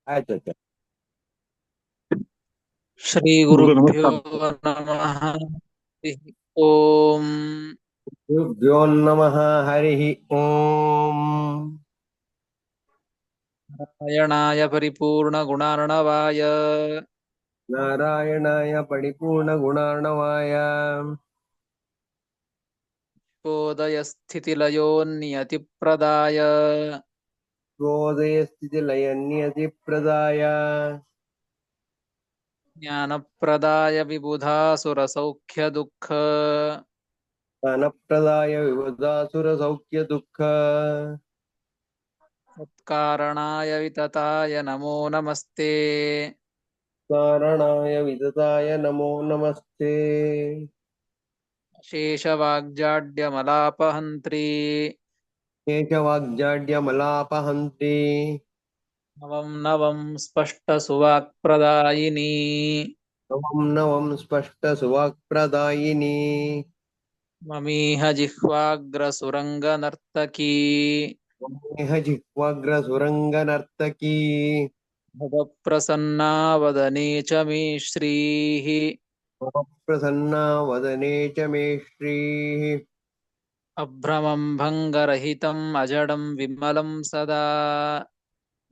ಆಯ್ತು ಆಯ್ತು. ಶ್ರೀ ಗುರು ಗುರುಭ್ಯೋ ನಮಸ್ಕಾರ. ನಮಃ. ಹರಿ ಓಂ. ಗುರುಭ್ಯೋ ನಮಃ. ಹರಿ ಓಂ. ನಾರಾಯಣಾಯ ಪರಿಪೂರ್ಣ ಗುಣಾರ್ಣವಾಯ ನಾರಾಯಣಾಯ ಪರಿಪೂರ್ಣ ಗುಣಾರ್ಣವಾಯ ಶೋದಯ ಸ್ಥಿತಿಲಯೋನ್ನಿಯತಿಪ್ರದಾಯ ಗೋದಯ ಸ್ಥಿತಿ ಲಯ ನಿಯತಿ ಪ್ರದಾಯ ಜ್ಞಾನಪ್ರದಾಯ ವಿಬುಧಾಸುರಸೌಖ್ಯ ದುಃಖ ಜ್ಞಾನಪ್ರದಾಯ ವಿಬುಧಾಸುರ ಸೌಖ್ಯ ದುಃಖ ಸತ್ಕಾರಣಾಯ ವಿತತಾಯ ನಮೋ ನಮಸ್ತೆ. ಕಾರಣಾಯ ವಿದತಾಯ ನಮೋ ನಮಸ್ತೆ. ಶೇಷವಾಗ್ಜಾಡ್ಯಮಲಾಪಹಂತ್ರಿ ಕೇಶವಾಗ್ಜಾಡ್ಯಮಲಾಪಹಂತ್ರಿ ನವಂ ನವಂ ಸ್ಪಷ್ಟಸುವಾಕ್ಪ್ರದಾಯಿನಿ ನವಂ ನವಂ ಸ್ಪಷ್ಟ ಸುವಾಕ್ಪ್ರದಾಯಿನಿ ಮಮೀಹ ಜಿಹ್ವಾಗ್ರಸುರಂಗನರ್ತಕೀ ಮಮೇಹ ಜಿಹ್ವಾಗ್ರ ಸುರಂಗನರ್ತಕೀ ಭವಪ್ರಸನ್ನಾ ವದನೆ ಚ ಮೇ ಶ್ರೀಃ. ಪ್ರಸನ್ನಾ ವದನೆ ಚ ಮೇ ಶ್ರೀಃ. ಅಭ್ರಮಂ ಭಂಗರಹಿತಂ ಅಜಡಂ ವಿಮಲಂ ಸದಾ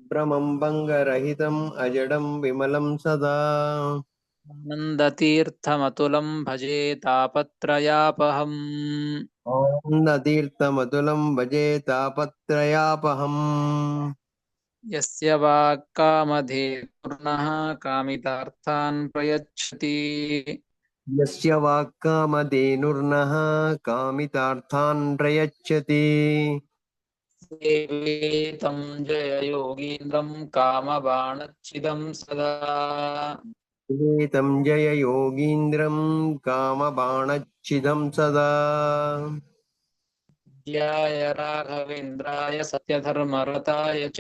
ಭ್ರಮಂ ಭಂಗರಹಿತಂ ಅಜಡಂ ವಿಮಲಂ ಸದಾ ಆನಂದತೀರ್ಥಮತುಲಂ ಭಜೆ ತಾಪತ್ರಯಾಪಹಂ. ಆನಂದತೀರ್ಥಮತುಲಂ ಭಜೆ ತಾಪತ್ರಯಾಪಹಂ. ಯಸ್ಯ ವಾಕ್ಕಾಮಧೇನುರ್ನಃ ಕಾಮಿತಾರ್ಥಾನ್ ಪ್ರಯಚ್ಛತಿ ಯಸ್ಯ ವಾಕ್ಕಾಮಧೇನುರ್ನಃ ಕಾಮಿತಾರ್ಥಾನ್ ಪ್ರಯಚ್ಛತಿ ಸೇವೇತಂ ಜಯ ಯೋಗೀಂದ್ರಂ ಕಾಮಬಾಣಚ್ಛಿದಂ ಸದಾ तं जय योगीन्द्रं कामबाणच्छिदं सदा ध्याय राघवेन्द्राय सत्यधर्मरताय च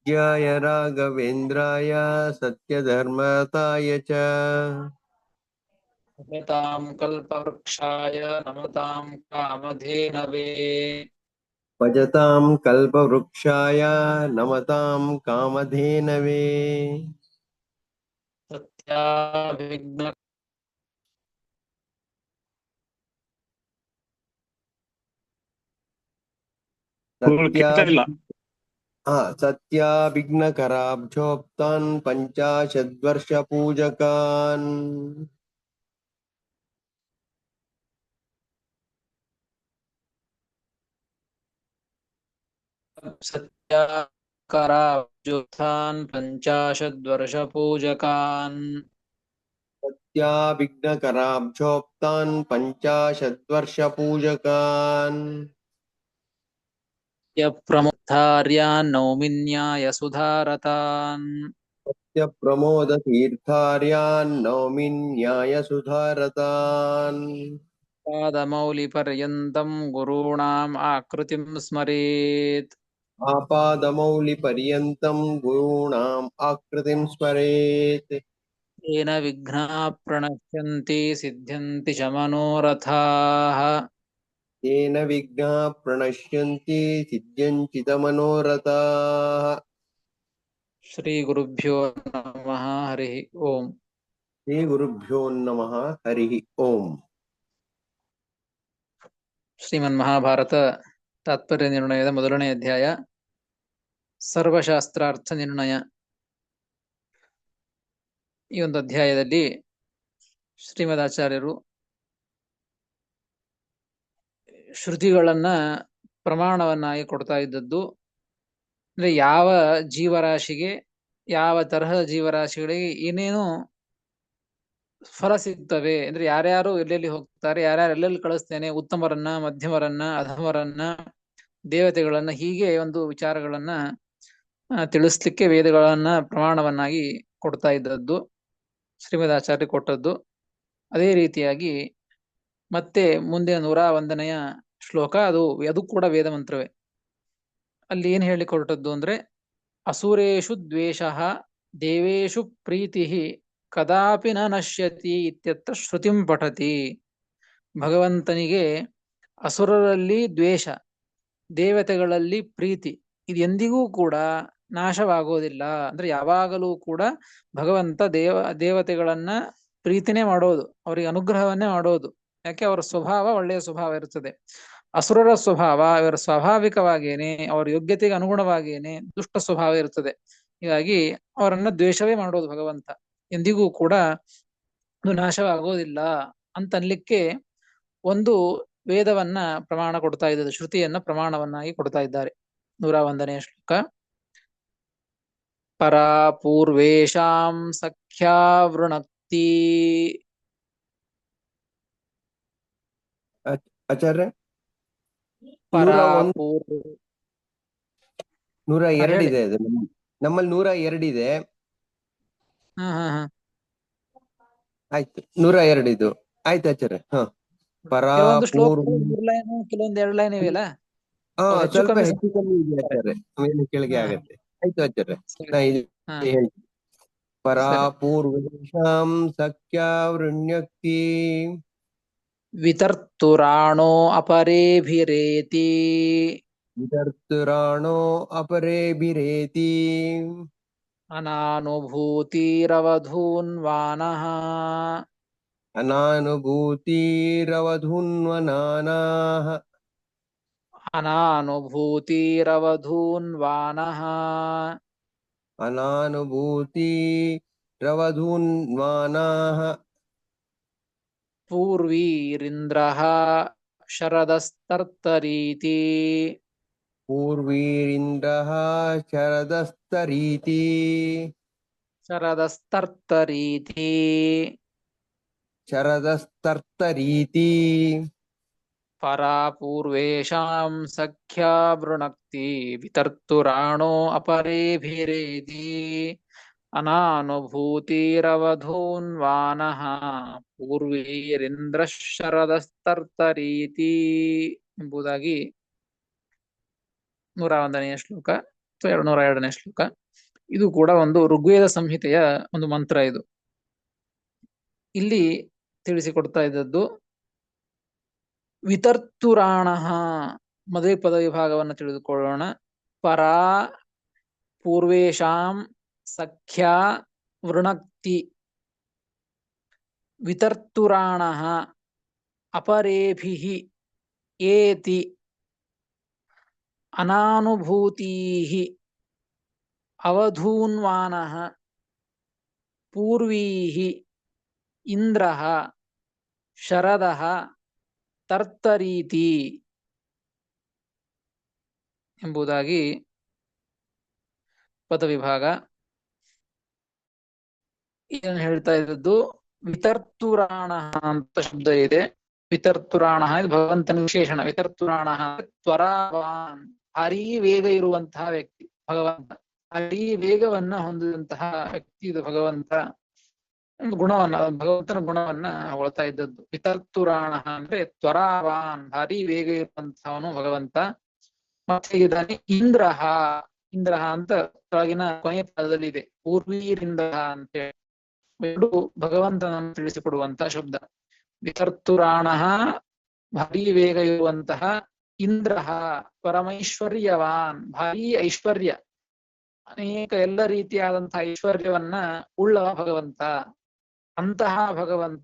जय राघवेन्द्राय सत्यधर्मताय च भजतां कल्पवृक्षाय नमतां कामधेनवे भजतां कल्पवृक्षाय नमतां कामधेनवे सत्याभिघ्न सत्या ಕೇಳ್ತಾ ಇಲ್ಲ. सत्याभिघ्नकराब्जोक्तान् पञ्चाशद्वर्षपूजकान् सत्याकराब्जुतान् पञ्चाशद्वर्षपूजकान् सत्याभिघ्नकराब्जोक्तान् पञ्चाशद्वर्षपूजकान् यप्रमुद्धार्यान् नौमिन्यायसुधारतान् प्रमोदतीर्थार्यान् नौमि न्यायसुधारतान् पादमौलिपर्यन्तं गुरूणाम् आकृतिं स्मरेत् आपादमौलिपर्यन्तं गुरूणाम् आकृतिं स्मरेत् येन विघ्नाः प्रणश्यन्ति सिद्ध्यन्ति च मनोरथाः। येन विघ्नाः प्रणश्यन्ति सिद्ध्यन्ति च मनोरथाः. श्रीगुरुभ्यो नमः। हरिः ओम्. श्रीगुरुभ्यो नमः. हरिः ओम्. ಶ್ರೀಮನ್ಮಹಾಭಾರತ ತಾತ್ಪರ್ಯ ನಿರ್ಣಯದ ಮೊದಲನೇ ಅಧ್ಯಾಯ ಸರ್ವಶಾಸ್ತ್ರಾರ್ಥ ನಿರ್ಣಯ. ಈ ಒಂದು ಅಧ್ಯಾಯದಲ್ಲಿ ಶ್ರೀಮದಾಚಾರ್ಯರು ಶ್ರುತಿಗಳನ್ನ ಪ್ರಮಾಣವನ್ನಾಗಿ ಕೊಡ್ತಾ ಇದ್ದದ್ದು, ಅಂದ್ರೆ ಯಾವ ಜೀವರಾಶಿಗೆ, ಯಾವ ತರಹದ ಜೀವರಾಶಿಗಳಿಗೆ ಏನೇನು ಫಲ ಸಿಗ್ತವೆ, ಅಂದ್ರೆ ಯಾರ್ಯಾರು ಎಲ್ಲೆಲ್ಲಿ ಹೋಗ್ತಾರೆ, ಯಾರ್ಯಾರು ಎಲ್ಲೆಲ್ಲಿ ಕಳಿಸ್ತೇನೆ, ಉತ್ತಮರನ್ನ, ಮಧ್ಯಮರನ್ನ, ಅಧಮರನ್ನ, ದೇವತೆಗಳನ್ನ, ಹೀಗೆ ಒಂದು ವಿಚಾರಗಳನ್ನ ತಿಳಿಸ್ಲಿಕ್ಕೆ ವೇದಗಳನ್ನ ಪ್ರಮಾಣವನ್ನಾಗಿ ಕೊಡ್ತಾ ಇದ್ದದ್ದು ಶ್ರೀಮದಾಚಾರ್ಯ ಕೊಟ್ಟದ್ದು. ಅದೇ ರೀತಿಯಾಗಿ ಮತ್ತೆ ಮುಂದೆ 101ನೆಯ ಶ್ಲೋಕ, ಅದು ಕೂಡ ವೇದ ಮಂತ್ರವೇ. ಅಲ್ಲಿ ಏನ್ ಹೇಳಿಕೊಟ್ಟದ್ದು ಅಂದ್ರೆ, ಅಸುರೇಷು ದ್ವೇಷಃ ದೇವೇಶು ಪ್ರೀತಿ ಕದಾಪಿ ನ ನಶ್ಯತಿ ಇತ್ಯತ್ರ ಶ್ರುತಿಂ ಪಠತಿ. ಭಗವಂತನಿಗೆ ಅಸುರರಲ್ಲಿ ದ್ವೇಷ, ದೇವತೆಗಳಲ್ಲಿ ಪ್ರೀತಿ, ಇದು ಎಂದಿಗೂ ಕೂಡ ನಾಶವಾಗೋದಿಲ್ಲ. ಅಂದ್ರೆ ಯಾವಾಗಲೂ ಕೂಡ ಭಗವಂತ ದೇವತೆಗಳನ್ನ ಪ್ರೀತಿನೇ ಮಾಡೋದು, ಅವರಿಗೆ ಅನುಗ್ರಹವನ್ನೇ ಮಾಡೋದು. ಯಾಕೆ? ಅವರ ಸ್ವಭಾವ ಒಳ್ಳೆಯ ಸ್ವಭಾವ ಇರುತ್ತದೆ. ಅಸುರರ ಸ್ವಭಾವ ಇವರ ಸ್ವಾಭಾವಿಕವಾಗಿಯೇನೆ, ಅವರ ಯೋಗ್ಯತೆಗೆ ಅನುಗುಣವಾಗಿಯೇನೆ ದುಷ್ಟ ಸ್ವಭಾವ ಇರುತ್ತದೆ. ಹೀಗಾಗಿ ಅವರನ್ನ ದ್ವೇಷವೇ ಮಾಡೋದು ಭಗವಂತ. ಎಂದಿಗೂ ಕೂಡ ಅದು ನಾಶವಾಗೋದಿಲ್ಲ ಅಂತನ್ಲಿಕ್ಕೆ ಒಂದು ವೇದವನ್ನ ಪ್ರಮಾಣ ಕೊಡ್ತಾ ಇದ್ದಾರೆ, ಶ್ರುತಿಯನ್ನ ಪ್ರಮಾಣವನ್ನಾಗಿ ಕೊಡ್ತಾ ಇದ್ದಾರೆ. 101ನೇ ಶ್ಲೋಕ. ಪರಾ ಪೂರ್ವೇಶಾಂ ಸಖ್ಯಾ ವೃಣಕ್ತಿ. ಆಚಾರ್ಯ, ಪರಾ 101, ಪೂರ್ವ 102 ಹೇಳಿ. ಇದೆ ಅದು. ನಮ್ಮಲ್ಲಿ 102 ಇದೆ. ಹಾ ಹಾ ಹಾ ಆಯ್ತು, 102 ಇದು ಆಯ್ತು ಆಚಾರ್ಯ. ಪರಾ ಕೆಲವೊಂದು ಪೂರ್ವ. ಶ್ಲೋಕಗಳು 3 ಲೈನ್, ಕೆಲವೊಂದು 2 ಲೈನ್ ಇವೆಯಲ್ಲ, ಅವು ಹೆಚ್ಚು ಸ್ವಲ್ಪ ಕಮ್ಮಿ ಹೆಚ್ಚು ಕಮ್ಮಿ ಇದೆ ಆಚಾರ್ಯ, ಮೇಲೆ ಕೆಳಗೆ ಹಾ ಆಗತ್ತೆ. ಆಯ್ತು ಆಚಾರ್ಯ, ಸರಿ. ನಾ ಇದು ಹಾ ಹೇಳ್ತೀನಿ. ಪರಾ ಸರಿ. ಪೂರ್ವೇಶಾಂ ಸಖ್ಯಾ ವೃಣ್ಯಕ್ತಿ. ವಿತರ್ತುರಾಣೋ ಅಪರೇಭಿರೇತಿ. ವಿತರ್ತುರಾಣೋ ಅಪರೇಭಿರೇತಿ. ಅನಾನುಭೂತಿರವಧೂನ್ವಾನಃ. ಅನಾನುಭೂತಿರವಧೂನ್ವನಾನಾಃ. ಅನಾನುಭೂತಿರವಧೂನ್ವಾನಃ. ಅನಾನುಭೂತಿರವಧೂನ್ವಾನಾಃ. ಪೂರ್ವೀರಿಂದ್ರಃ ಶರದಸ್ತರ್ತರೀತಿ. ಪೂರ್ವೀರಿಂದ್ರಃ ಶರದಸ್ತರೀತಿ. ಶರದಸ್ತರ್ತರೀತಿ. ಶರದಸ್ತರ್ತರೀತಿ. ಪರಾ ಪೂರ್ವೇಶಾಂ ಸಖ್ಯಾ ವೃಣಕ್ತಿ. ವಿತರ್ತುರಾಣೋ ಅಪರೇಭಿರೇತಿ. ಅನಾನುಭೂತಿರವಧೂನ್ವಾನಃ. ಪೂರ್ವೀರಿಂದ್ರಃ ಶರದಸ್ತರ್ತರೀತಿ ಎಂಬುದಾಗಿ 101ನೇ ಶ್ಲೋಕ ಅಥವಾ 202ನೇ ಶ್ಲೋಕ. ಇದು ಕೂಡ ಒಂದು ಋಗ್ವೇದ ಸಂಹಿತೆಯ ಒಂದು ಮಂತ್ರ. ಇದು ಇಲ್ಲಿ ತಿಳಿಸಿಕೊಡ್ತಾ ಇದ್ದದ್ದು ವಿತರ್ತುರಾಣ. ಮೊದಲ ಪದ ವಿಭಾಗವನ್ನು ತಿಳಿದುಕೊಳ್ಳೋಣ. ಪರಾ ಪೂರ್ವೇಶಾಂ ಸಖ್ಯಾ ವೃಣಕ್ತಿ. ವಿತರ್ತುರಾಣ ಅಪರೇಭಿಃ ಏತಿ. ಅನಾನುಭೂತೀಃ ಅವಧೂನ್ವಾನಃ. ಪೂರ್ವೀಃ ಇಂದ್ರಃ ಶರದಃ ತರ್ತರೀತಿ ಎಂಬುದಾಗಿ ಪದವಿಭಾಗ. ಇದನ್ನು ಹೇಳ್ತಾ ಇದ್ದದ್ದು ವಿತರ್ತುರಾಣ ಅಂತ ಶಬ್ದ ಇದೆ. ವಿತರ್ತುರಾಣ ಇದು ಭಗವಂತನ ವಿಶೇಷಣ. ವಿತರ್ತುರಾಣ ತ್ವರಾವಾನ್, ಭಾರೀ ವೇಗ ಇರುವಂತಹ ವ್ಯಕ್ತಿ ಭಗವಂತ. ಭಾರೀ ವೇಗವನ್ನ ಹೊಂದಿದಂತಹ ವ್ಯಕ್ತಿ ಇದು ಭಗವಂತ. ಒಂದು ಗುಣವನ್ನ, ಭಗವಂತನ ಗುಣವನ್ನ ಹೊಳ್ತಾ ಇದ್ದದ್ದು. ವಿತರ್ತುರಾಣ ಅಂದ್ರೆ ತ್ವರಾವಾನ್, ಭಾರೀ ವೇಗ ಇರುವಂತಹವನು ಭಗವಂತ. ಮತ್ತೆ ಇದ್ದಾನೆ ಇಂದ್ರಃ. ಇಂದ್ರಃ ಅಂತ ಕೆಳಗಿನ ಕೊನೆಯ ಪದದಲ್ಲಿ ಇದೆ. ಪೂರ್ವೀರಿಂದ್ರಃ ಅಂತ ಎರಡು ಭಗವಂತನನ್ನು ತಿಳಿಸಿಕೊಡುವಂತಹ ಶಬ್ದ. ವಿತರ್ತುರಾಣ ಭಾರೀ ವೇಗ ಇರುವಂತಹ, ಇಂದ್ರಃ ಪರಮೈಶ್ವರ್ಯವಾನ್, ಭಾರೀ ಐಶ್ವರ್ಯ, ಅನೇಕ ಎಲ್ಲ ರೀತಿಯಾದಂತಹ ಐಶ್ವರ್ಯವನ್ನ ಉಳ್ಳವ ಭಗವಂತ. ಅಂತಹ ಭಗವಂತ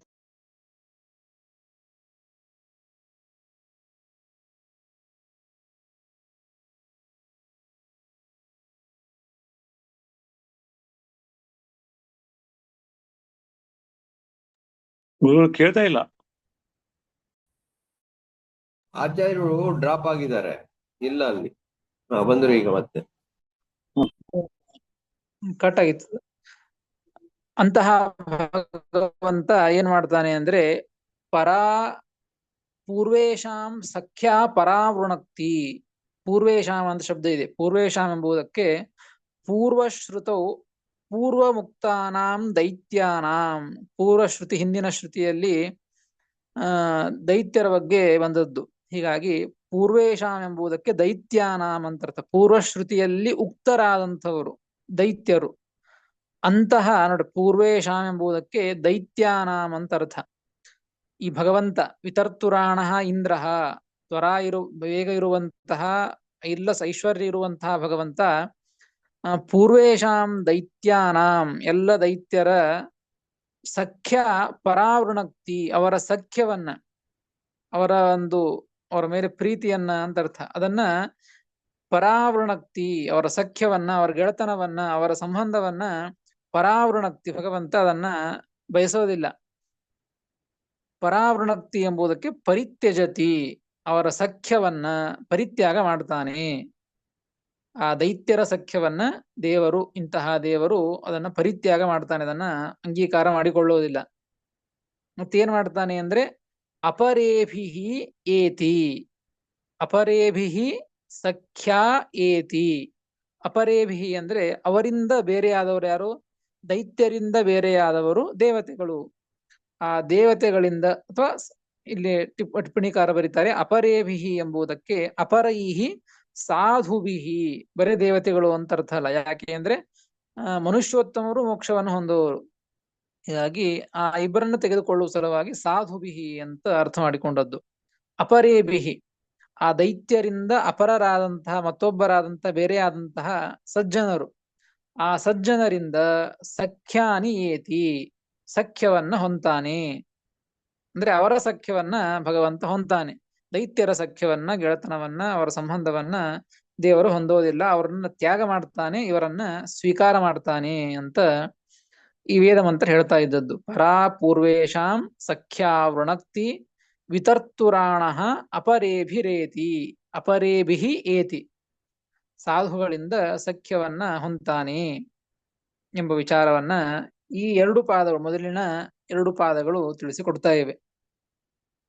ಗುರುಗಳು ಕೇಳ್ತಾ ಇಲ್ಲ. ಆಚಾರ್ಯರು ಡ್ರಾಪ್ ಆಗಿದ್ದಾರೆ, ಇಲ್ಲ ಅಲ್ಲಿ. ಬಂದ್ರು ಈಗ ಮತ್ತೆ. ಕಟ್ ಆಗಿತ್ತು. ಅಂತಹ ಭಗವಂತ ಏನ್ ಮಾಡ್ತಾನೆ ಅಂದ್ರೆ ಪರಾ ಪೂರ್ವೇಶಾಂ ಸಖ್ಯಾ ಪರಾವೃಣಕ್ತಿ. ಪೂರ್ವೇಶಾಂ ಅಂತ ಶಬ್ದ ಇದೆ. ಪೂರ್ವೇಶಾಂ ಎಂಬುದಕ್ಕೆ ಪೂರ್ವಶ್ರುತೌ ಪೂರ್ವ ಮುಕ್ತಾನಾಂ ದೈತ್ಯಾನಾಂ. ಪೂರ್ವಶ್ರುತಿ, ಹಿಂದಿನ ಶ್ರುತಿಯಲ್ಲಿ ದೈತ್ಯರ ಬಗ್ಗೆ ಬಂದದ್ದು. ಹೀಗಾಗಿ ಪೂರ್ವೇಶಾಂ ಎಂಬುದಕ್ಕೆ ದೈತ್ಯಾನಾಂ ಅಂತ ಅರ್ಥ. ಪೂರ್ವಶ್ರುತಿಯಲ್ಲಿ ಉಕ್ತರಾದಂಥವರು ದೈತ್ಯರು. ಅಂತಹ ನೋಡಿ, ಪೂರ್ವೇಶಾಂ ಎಂಬುದಕ್ಕೆ ದೈತ್ಯಾನಾಂ ಅಂತ ಅರ್ಥ. ಈ ಭಗವಂತ ವಿತರ್ತುರಾಣ ಇಂದ್ರಃ, ತ್ವರಾ ವೇಗ ಇರುವಂತಹ, ಇಲ್ಲ ಐಶ್ವರ್ಯ ಇರುವಂತಹ ಭಗವಂತ ಪೂರ್ವೇಶಾಂ ದೈತ್ಯಾನಾಂ ಎಲ್ಲ ದೈತ್ಯರ ಸಖ್ಯ ಪರಾವೃಣಕ್ತಿ ಅವರ ಸಖ್ಯವನ್ನ ಅವರ ಒಂದು ಅವರ ಮೇಲೆ ಪ್ರೀತಿಯನ್ನ ಅಂತ ಅರ್ಥ ಅದನ್ನ ಪರಾವೃಣಕ್ತಿ ಅವರ ಸಖ್ಯವನ್ನ ಅವರ ಗೆಳೆತನವನ್ನ ಅವರ ಸಂಬಂಧವನ್ನ ಪರಾವೃಣಕ್ತಿ ಭಗವಂತ ಅದನ್ನ ಬಯಸೋದಿಲ್ಲ. ಪರಾವೃಣಕ್ತಿ ಎಂಬುದಕ್ಕೆ ಪರಿತ್ಯಜತಿ ಅವರ ಸಖ್ಯವನ್ನ ಪರಿತ್ಯಾಗ ಮಾಡ್ತಾನೆ. ಆ ದೈತ್ಯರ ಸಖ್ಯವನ್ನ ದೇವರು ಇಂತಹ ದೇವರು ಅದನ್ನ ಪರಿತ್ಯಾಗ ಮಾಡ್ತಾನೆ, ಅದನ್ನ ಅಂಗೀಕಾರ ಮಾಡಿಕೊಳ್ಳುವುದಿಲ್ಲ. ಮತ್ತೇನ್ ಮಾಡ್ತಾನೆ ಅಂದ್ರೆ ಅಪರೇಭಿಹಿ ಏತಿ ಅಪರೇಭಿಹಿ ಸಖ್ಯಾ ಏತಿ. ಅಪರೇಭಿಹಿ ಅಂದ್ರೆ ಅವರಿಂದ ಬೇರೆಯಾದವರು ಯಾರು? ದೈತ್ಯರಿಂದ ಬೇರೆಯಾದವರು ದೇವತೆಗಳು. ಆ ದೇವತೆಗಳಿಂದ ಅಥವಾ ಇಲ್ಲಿ ಟಿಪ್ಪಣಿಕಾರ ಬರೀತಾರೆ ಅಪರೇಭಿಹಿ ಎಂಬುದಕ್ಕೆ ಅಪರೈಹಿ ಸಾಧುಭಿಹಿ, ಬರೇ ದೇವತೆಗಳು ಅಂತ ಅರ್ಥ ಅಲ್ಲ. ಯಾಕೆ ಅಂದ್ರೆ ಮನುಷ್ಯೋತ್ತಮರು ಮೋಕ್ಷವನ್ನು ಹೊಂದುವವರು. ಹೀಗಾಗಿ ಆ ಇಬ್ಬರನ್ನು ತೆಗೆದುಕೊಳ್ಳುವ ಸಲುವಾಗಿ ಸಾಧುಭಿಹಿ ಅಂತ ಅರ್ಥ ಮಾಡಿಕೊಂಡದ್ದು. ಅಪರೇಭಿಹಿ ಆ ದೈತ್ಯರಿಂದ ಅಪರರಾದಂತಹ ಮತ್ತೊಬ್ಬರಾದಂತಹ ಬೇರೆಯಾದಂತಹ ಸಜ್ಜನರು. ಆ ಸಜ್ಜನರಿಂದ ಸಖ್ಯಾನಿ ಏತಿ ಸಖ್ಯವನ್ನ ಹೊಂತಾನೆ. ಅಂದ್ರೆ ಅವರ ಸಖ್ಯವನ್ನ ಭಗವಂತ ಹೊಂತಾನೆ. ದೈತ್ಯರ ಸಖ್ಯವನ್ನ ಗೆಳೆತನವನ್ನ ಅವರ ಸಂಬಂಧವನ್ನ ದೇವರು ಹೊಂದೋದಿಲ್ಲ, ಅವರನ್ನ ತ್ಯಾಗ ಮಾಡ್ತಾನೆ, ಇವರನ್ನ ಸ್ವೀಕಾರ ಮಾಡ್ತಾನೆ ಅಂತ ಈ ವೇದ ಮಂತ್ರ ಹೇಳ್ತಾ ಇದ್ದದ್ದು. ಪರಾ ಪೂರ್ವೇಶಾಂ ಸಖ್ಯಾವೃಣಕ್ತಿ ವಿತರ್ತುರಾಣ ಅಪರೇಭಿರೇತಿ ಅಪರೇಭಿಹಿ ಏತಿ ಸಾಧುಗಳಿಂದ ಸಖ್ಯವನ್ನ ಹೊಂತಾನೆ ಎಂಬ ವಿಚಾರವನ್ನ ಈ ಎರಡು ಪಾದಗಳು ಮೊದಲಿನ ಎರಡು ಪಾದಗಳು ತಿಳಿಸಿಕೊಡ್ತಾ ಇವೆ.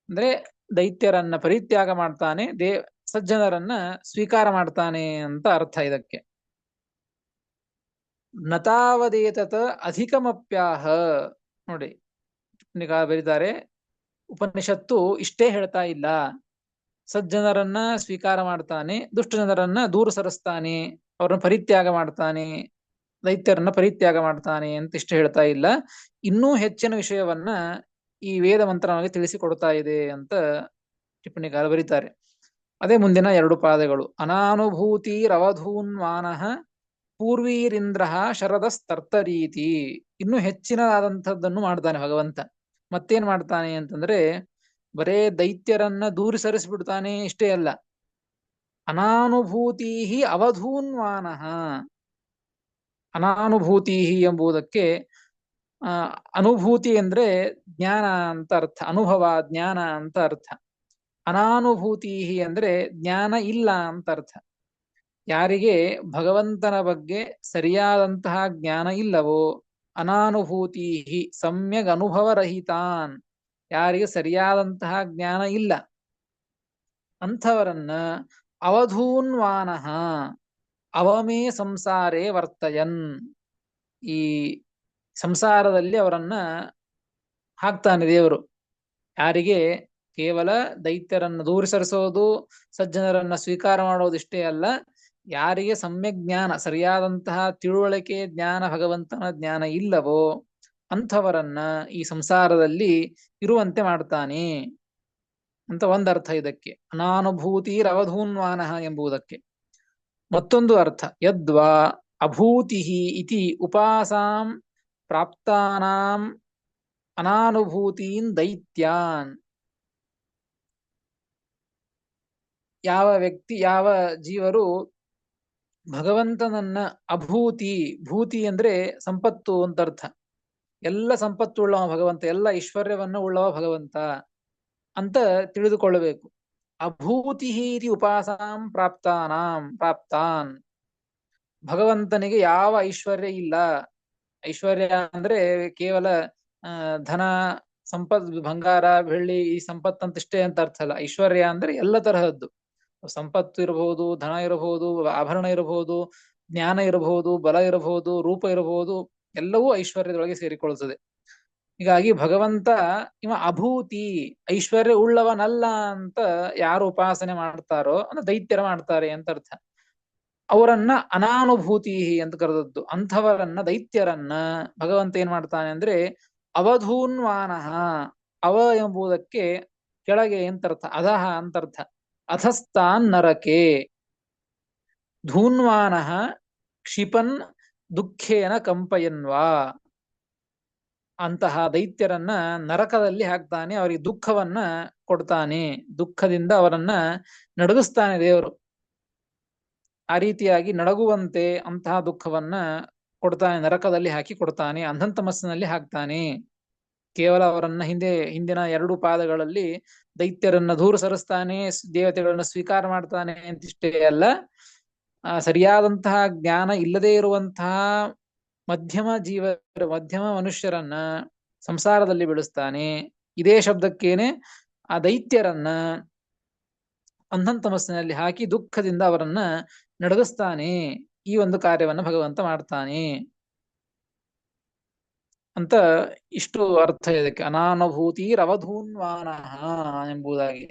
ಅಂದ್ರೆ ದೈತ್ಯರನ್ನ ಪರಿತ್ಯಾಗ ಮಾಡ್ತಾನೆ, ಸಜ್ಜನರನ್ನ ಸ್ವೀಕಾರ ಮಾಡ್ತಾನೆ ಅಂತ ಅರ್ಥ ಇದಕ್ಕೆ. ನತಾವದೇತತ ಅಧಿಕಮಪ್ಯಾಹ. ನೋಡಿ ಬರೀತಾರೆ ಉಪನಿಷತ್ತು ಇಷ್ಟೇ ಹೇಳ್ತಾ ಇಲ್ಲ, ಸಜ್ಜನರನ್ನ ಸ್ವೀಕಾರ ಮಾಡ್ತಾನೆ, ದುಷ್ಟ ಜನರನ್ನ ದೂರ ಸರಿಸ್ತಾನೆ, ಅವ್ರನ್ನ ಪರಿತ್ಯಾಗ ಮಾಡ್ತಾನೆ, ದೈತ್ಯರನ್ನ ಪರಿತ್ಯಾಗ ಮಾಡ್ತಾನೆ ಅಂತ ಇಷ್ಟು ಹೇಳ್ತಾ ಇಲ್ಲ, ಇನ್ನೂ ಹೆಚ್ಚಿನ ವಿಷಯವನ್ನ ಈ ವೇದ ಮಂತ್ರ ನಮಗೆ ತಿಳಿಸಿಕೊಡ್ತಾ ಇದೆ ಅಂತ ಟಿಪ್ಪಣಿಕಾರ ಬರೀತಾರೆ. ಅದೇ ಮುಂದಿನ ಎರಡು ಪಾದಗಳು. ಅನಾನುಭೂತಿರವಧೂನ್ಮಾನಃ ಪೂರ್ವೀರಿಂದ್ರ ಶರದಸ್ತರ್ತರೀತಿ. ಇನ್ನೂ ಹೆಚ್ಚಿನದಾದಂಥದ್ದನ್ನು ಮಾಡ್ತಾನೆ ಭಗವಂತ. ಮತ್ತೇನ್ ಮಾಡ್ತಾನೆ ಅಂತಂದ್ರೆ ಬರೇ ದೈತ್ಯರನ್ನ ದೂರ ಸರಿಸ್ಬಿಡ್ತಾನೆ ಇಷ್ಟೇ ಅಲ್ಲ, ಅನಾನುಭೂತಿ ಅವಧೂನ್ಮಾನಃ. ಅನಾನುಭೂತಿ ಎಂಬುದಕ್ಕೆ ಅನುಭೂತಿ ಅಂದ್ರೆ ಜ್ಞಾನ ಅಂತ ಅರ್ಥ, ಅನುಭವ ಜ್ಞಾನ ಅಂತ ಅರ್ಥ. ಅನಾನುಭೂತಿ ಅಂದ್ರೆ ಜ್ಞಾನ ಇಲ್ಲ ಅಂತ ಅರ್ಥ. ಯಾರಿಗೆ ಭಗವಂತನ ಬಗ್ಗೆ ಸರಿಯಾದಂತಹ ಜ್ಞಾನ ಇಲ್ಲವೋ, ಅನಾನುಭೂತಿ ಸಮ್ಯಗ್ ಅನುಭವರಹಿತಾನ್, ಯಾರಿಗೆ ಸರಿಯಾದಂತಹ ಜ್ಞಾನ ಇಲ್ಲ ಅಂಥವರನ್ನ ಅವಧೂನ್ವಾನಃ ಅವಮೇ ಸಂಸಾರೇ ವರ್ತಯನ್, ಈ ಸಂಸಾರದಲ್ಲಿ ಅವರನ್ನ ಹಾಕ್ತಾನೆ ದೇವರು. ಯಾರಿಗೆ ಕೇವಲ ದೈತ್ಯರನ್ನು ದೂರ ಸರಿಸೋದು, ಸಜ್ಜನರನ್ನ ಸ್ವೀಕಾರ ಮಾಡೋದಿಷ್ಟೇ ಅಲ್ಲ, ಯಾರಿಗೆ ಸಮ್ಯಕ್ ಜ್ಞಾನ ಸರಿಯಾದಂತಹ ತಿಳುವಳಿಕೆ ಜ್ಞಾನ ಭಗವಂತನ ಜ್ಞಾನ ಇಲ್ಲವೋ ಅಂಥವರನ್ನ ಈ ಸಂಸಾರದಲ್ಲಿ ಇರುವಂತೆ ಮಾಡ್ತಾನೆ ಅಂತ ಒಂದರ್ಥ ಇದಕ್ಕೆ, ಅನಾನುಭೂತಿರವಧೂನ್ವಾನಃ ಎಂಬುದಕ್ಕೆ. ಮತ್ತೊಂದು ಅರ್ಥ, ಯದ್ವಾ ಅಭೂತಿ ಇತಿ ಉಪಾಸಾಂ ಪ್ರಾಪ್ತಾನಾಂ ಅನಾನುಭೂತೀನ್ ದೈತ್ಯಾನ್. ಯಾವ ವ್ಯಕ್ತಿ ಯಾವ ಜೀವರು ಭಗವಂತನನ್ನ ಅಭೂತಿ, ಭೂತಿ ಅಂದ್ರೆ ಸಂಪತ್ತು ಅಂತ ಅರ್ಥ, ಎಲ್ಲ ಸಂಪತ್ತು ಉಳ್ಳವ ಭಗವಂತ, ಎಲ್ಲ ಐಶ್ವರ್ಯವನ್ನ ಉಳ್ಳವ ಭಗವಂತ ಅಂತ ತಿಳಿದುಕೊಳ್ಳಬೇಕು. ಅಭೂತಿ ಇತಿ ಉಪಾಸಾಂ ಪ್ರಾಪ್ತಾನ್. ಭಗವಂತನಿಗೆ ಯಾವ ಐಶ್ವರ್ಯ ಇಲ್ಲ. ಐಶ್ವರ್ಯ ಅಂದ್ರೆ ಕೇವಲ ಧನ ಸಂಪತ್, ಬಂಗಾರ ಬೆಳ್ಳಿ ಈ ಸಂಪತ್ತಂತಷ್ಟೇ ಅಂತ ಅರ್ಥ ಅಲ್ಲ. ಐಶ್ವರ್ಯ ಅಂದ್ರೆ ಎಲ್ಲ ತರಹದ್ದು ಸಂಪತ್ತು ಇರಬಹುದು, ಧನ ಇರಬಹುದು, ಆಭರಣ ಇರಬಹುದು, ಜ್ಞಾನ ಇರಬಹುದು, ಬಲ ಇರಬಹುದು, ರೂಪ ಇರಬಹುದು, ಎಲ್ಲವೂ ಐಶ್ವರ್ಯದೊಳಗೆ ಸೇರಿಕೊಳ್ಳುತ್ತದೆ. ಹೀಗಾಗಿ ಭಗವಂತ ಇವ ಅಭೂತಿ ಐಶ್ವರ್ಯ ಉಳ್ಳವನಲ್ಲ ಅಂತ ಯಾರು ಉಪಾಸನೆ ಮಾಡ್ತಾರೋ ಅಂದ್ರೆ ದೈತ್ಯರ ಮಾಡ್ತಾರೆ ಅಂತ ಅರ್ಥ. ಅವರನ್ನ ಅನಾನುಭೂತಿ ಅಂತ ಕರೆದದ್ದು. ಅಂಥವರನ್ನ ದೈತ್ಯರನ್ನ ಭಗವಂತ ಏನ್ ಮಾಡ್ತಾನೆ ಅಂದ್ರೆ ಅವಧೂನ್ವಾನಃ, ಅವ ಎಂಬುದಕ್ಕೆ ಕೆಳಗೆ ಅಂತರ್ಥ, ಅಧಃ ಅಂತರ್ಥ, ಅಧಸ್ತಾನ್ ನರಕೆ. ಧೂನ್ವಾನಃ ಕ್ಷಿಪನ್ ದುಃಖೇನ ಕಂಪಯನ್ವಾ, ಅಂತಹ ದೈತ್ಯರನ್ನ ನರಕದಲ್ಲಿ ಹಾಕ್ತಾನೆ, ಅವರಿಗೆ ದುಃಖವನ್ನ ಕೊಡ್ತಾನೆ, ದುಃಖದಿಂದ ಅವರನ್ನ ನಡಗಿಸ್ತಾನೆ ದೇವರು. ಆ ರೀತಿಯಾಗಿ ನಡಗುವಂತೆ ಅಂತಹ ದುಃಖವನ್ನ ಕೊಡ್ತಾನೆ, ನರಕದಲ್ಲಿ ಹಾಕಿ ಕೊಡ್ತಾನೆ, ಅಂಧಂತಮಸ್ಸಿನಲ್ಲಿ ಹಾಕ್ತಾನೆ. ಕೇವಲ ಅವರನ್ನ ಹಿಂದಿನ 2 ಪಾದಗಳಲ್ಲಿ ದೈತ್ಯರನ್ನ ದೂರ ಸರಿಸ್ತಾನೆ, ದೇವತೆಗಳನ್ನ ಸ್ವೀಕಾರ ಮಾಡ್ತಾನೆ ಅಂತಿಷ್ಟೇ ಅಲ್ಲ, ಸರಿಯಾದಂತಹ ಜ್ಞಾನ ಇಲ್ಲದೆ ಇರುವಂತಹ ಮಧ್ಯಮ ಮನುಷ್ಯರನ್ನ ಸಂಸಾರದಲ್ಲಿ ಬೆಳೆಸ್ತಾನೆ. ಇದೇ ಶಬ್ದಕ್ಕೇನೆ ಆ ದೈತ್ಯರನ್ನ ಅಂಧಂತಮಸ್ಸಿನಲ್ಲಿ ಹಾಕಿ ದುಃಖದಿಂದ ಅವರನ್ನ ನಡಗಿಸ್ತಾನೆ. ಈ ಒಂದು ಕಾರ್ಯವನ್ನ ಭಗವಂತ ಮಾಡ್ತಾನೆ ಅಂತ ಇಷ್ಟು ಅರ್ಥ ಇದಕ್ಕೆ. ಅನಾನುಭೂತಿರವಧೂನ್ವಾನಃ ಎಂಬುದಾಗಿ.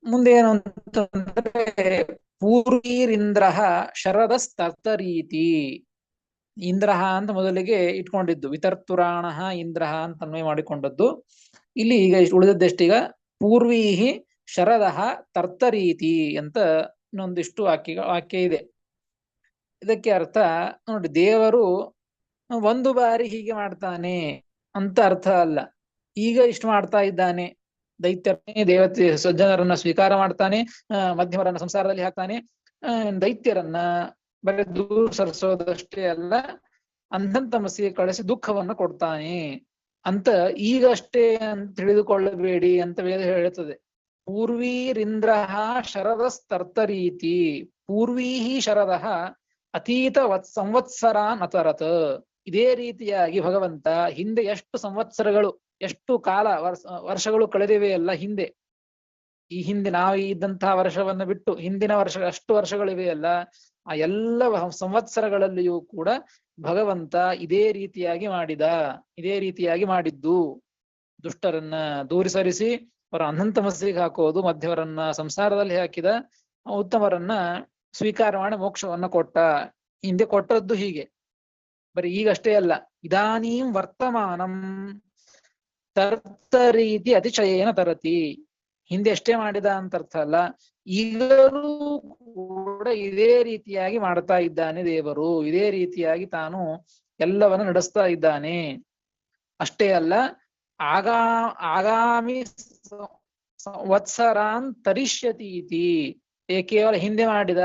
ಮುಂದೇನು ಅಂತಂದ್ರೆ ಪೂರ್ವೀರಿಂದ್ರ ಶರದಸ್ತರ್ತರೀತಿ. ಇಂದ್ರ ಅಂತ ಮೊದಲಿಗೆ ಇಟ್ಕೊಂಡಿದ್ದು, ವಿತರ್ತುರಾಣ ಇಂದ್ರ ಅಂತ ಅನ್ವಯ ಮಾಡಿಕೊಂಡದ್ದು. ಇಲ್ಲಿ ಈಗ ಉಳಿದದ್ದೆಷ್ಟೀಗ ಪೂರ್ವೀಹಿ ಶರದ ತರ್ತರೀತಿ ಅಂತ ಇನ್ನೊಂದಿಷ್ಟು ವಾಕ್ಯ ಇದೆ. ಇದಕ್ಕೆ ಅರ್ಥ ನೋಡಿ, ದೇವರು ಒಂದು ಬಾರಿ ಹೀಗೆ ಮಾಡ್ತಾನೆ ಅಂತ ಅರ್ಥ ಅಲ್ಲ. ಈಗ ಇಷ್ಟು ಮಾಡ್ತಾ ಇದ್ದಾನೆ, ದೈತ್ಯರನ್ನೇ ದೇವತೆ ಸಜ್ಜನರನ್ನ ಸ್ವೀಕಾರ ಮಾಡ್ತಾನೆ, ಮಧ್ಯಮರನ್ನ ಸಂಸಾರದಲ್ಲಿ ಹಾಕ್ತಾನೆ, ದೈತ್ಯರನ್ನ ಬರೀ ದೂರ ಸರಿಸೋದಷ್ಟೇ ಅಲ್ಲ, ಅಂಧಂತಮಸ್ಸಿಗೆ ಕಳಿಸಿ ದುಃಖವನ್ನ ಕೊಡ್ತಾನೆ ಅಂತ ಈಗಷ್ಟೇ ಅಂತ ತಿಳಿದುಕೊಳ್ಳಬೇಡಿ ಅಂತ ವೇದ ಹೇಳುತ್ತದೆ. ಪೂರ್ವೀರಿಂದ್ರ ಶರದಸ್ತರ್ತರೀತಿ. ಪೂರ್ವೀಹಿ ಶರದ ಅತೀತ ಸಂವತ್ಸರಾನ್ ಅತರತ್. ಇದೇ ರೀತಿಯಾಗಿ ಭಗವಂತ ಹಿಂದೆ ಎಷ್ಟು ಸಂವತ್ಸರಗಳು, ಎಷ್ಟು ಕಾಲ ವರ್ಷಗಳು ಕಳೆದಿವೆಯಲ್ಲ ಹಿಂದೆ, ಈ ಹಿಂದೆ ನಾವು ಇದ್ದಂತಹ ವರ್ಷವನ್ನ ಬಿಟ್ಟು ಹಿಂದಿನ ಅಷ್ಟು ವರ್ಷಗಳಿವೆಯಲ್ಲ, ಆ ಎಲ್ಲ ಸಂವತ್ಸರಗಳಲ್ಲಿಯೂ ಕೂಡ ಭಗವಂತ ಇದೇ ರೀತಿಯಾಗಿ ಮಾಡಿದ್ದು. ದುಷ್ಟರನ್ನ ದೂರ ಸರಿಸಿ ಅವರ ಅಂಧಂತಮಸ್ಸಿಗೆ ಹಾಕೋದು, ಮಧ್ಯವರನ್ನ ಸಂಸಾರದಲ್ಲಿ ಹಾಕಿದ, ಉತ್ತಮರನ್ನ ಸ್ವೀಕಾರ ಮಾಡಿ ಮೋಕ್ಷವನ್ನ ಕೊಟ್ಟ. ಹಿಂದೆ ಕೊಟ್ಟದ್ದು ಹೀಗೆ, ಬರೀ ಈಗಷ್ಟೇ ಅಲ್ಲ. ಇದಾನೀಂ ವರ್ತಮಾನಂ ತರ್ತರೀತಿ ಅತಿಶಯೇನ ತರತಿ. ಹಿಂದೆ ಎಷ್ಟೇ ಮಾಡಿದ ಅಂತ ಅರ್ಥ ಅಲ್ಲ, ಈಗಲೂ ಕೂಡ ಇದೇ ರೀತಿಯಾಗಿ ಮಾಡ್ತಾ ಇದ್ದಾನೆ ದೇವರು. ಇದೇ ರೀತಿಯಾಗಿ ತಾನು ಎಲ್ಲವನ್ನ ನಡೆಸ್ತಾ ಇದ್ದಾನೆ. ಅಷ್ಟೇ ಅಲ್ಲ, ಆಗಾಮಿ ವತ್ಸರಾನ್ ತರಿಷ್ಯತಿ ಇತಿ. ಕೇವಲ ಹಿಂದೆ ಮಾಡಿದ,